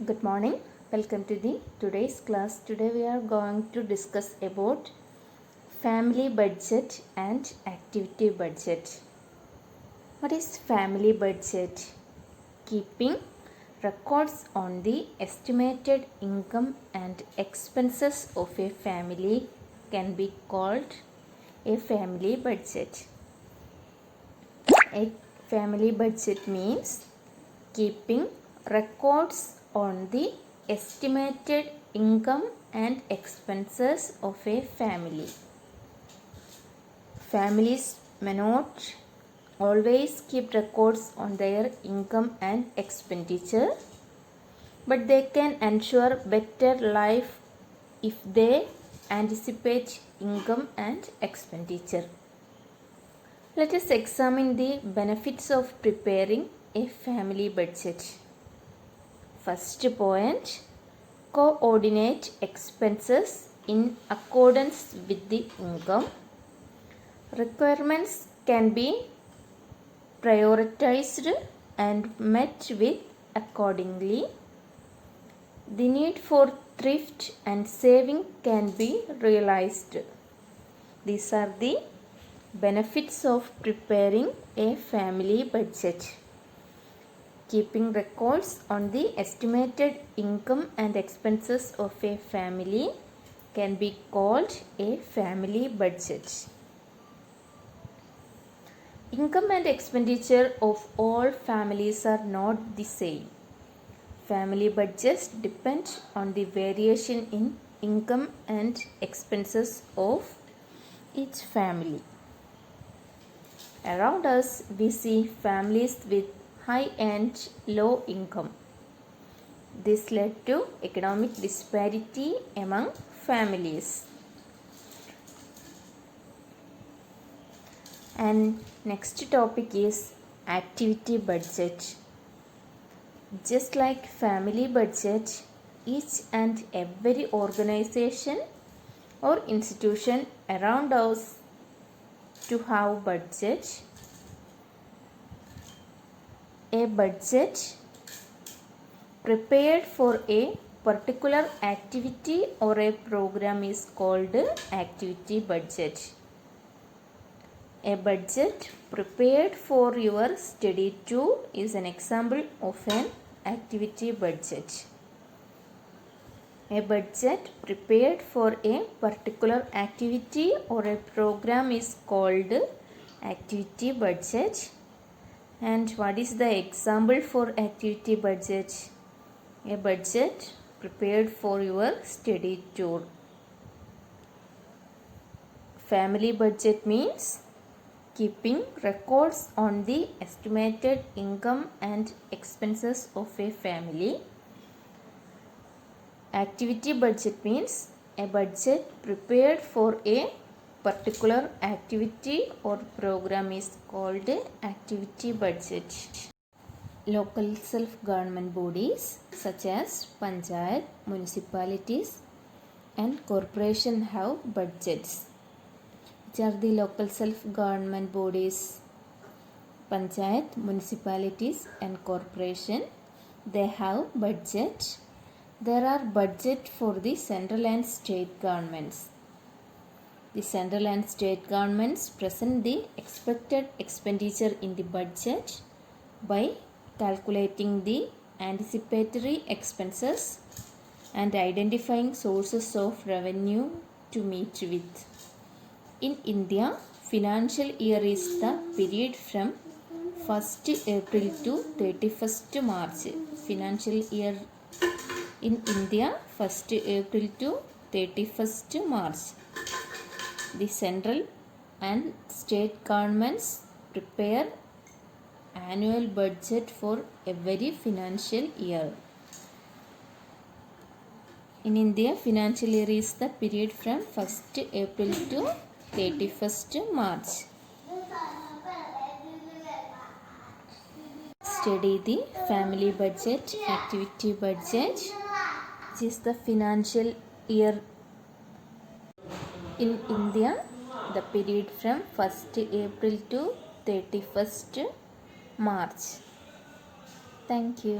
Good morning. Welcome to the today's class. Today we are going to discuss about family budget and activity budget. What is family budget? Keeping records on the estimated income and expenses of a family can be called a family budget. A family budget means keeping records on the estimated income and expenses of a family. Families may not always keep records on their income and expenditure, but they can ensure better life if they anticipate income and expenditure. Let us examine the benefits of preparing a family budget. First point, coordinate expenses in accordance with the income. Requirements can be prioritized and met with accordingly. The need for thrift and saving can be realized. These are the benefits of preparing a family budget. Keeping records on the estimated income and expenses of a family can be called a family budget. Income and expenditure of all families are not the same. Family budgets depend on the variation in income and expenses of each family. Around us, we see families with high and low income. This led to economic disparity among families. And next topic is activity budget. Just like family budget, each and every organization or institution around us to have budget. A budget prepared for a particular activity or a program is called activity budget. A budget prepared for your study tour is an example of an activity budget. A budget prepared for a particular activity or a program is called activity budget. And what is the example for activity budget? A budget prepared for your study tour. Family budget means keeping records on the estimated income and expenses of a family. Activity budget means a budget prepared for a particular activity or program is called activity budget. Local self-government bodies such as panchayat, municipalities and corporation have budgets. Which are the local self-government bodies? Panchayat, municipalities and corporation. They have budget. There are budget for the central and state governments. The central and state governments present the expected expenditure in the budget by calculating the anticipatory expenses and identifying sources of revenue to meet with. In India, financial year is the period from 1st April to 31st March. Financial year in India, 1st April to 31st March. The central and state governments prepare annual budget for every financial year. In India, financial year is the period from 1st April to 31st March. Study the family budget, activity budget, which is the financial year in India, the period from 1st April to 31st March. Thank you.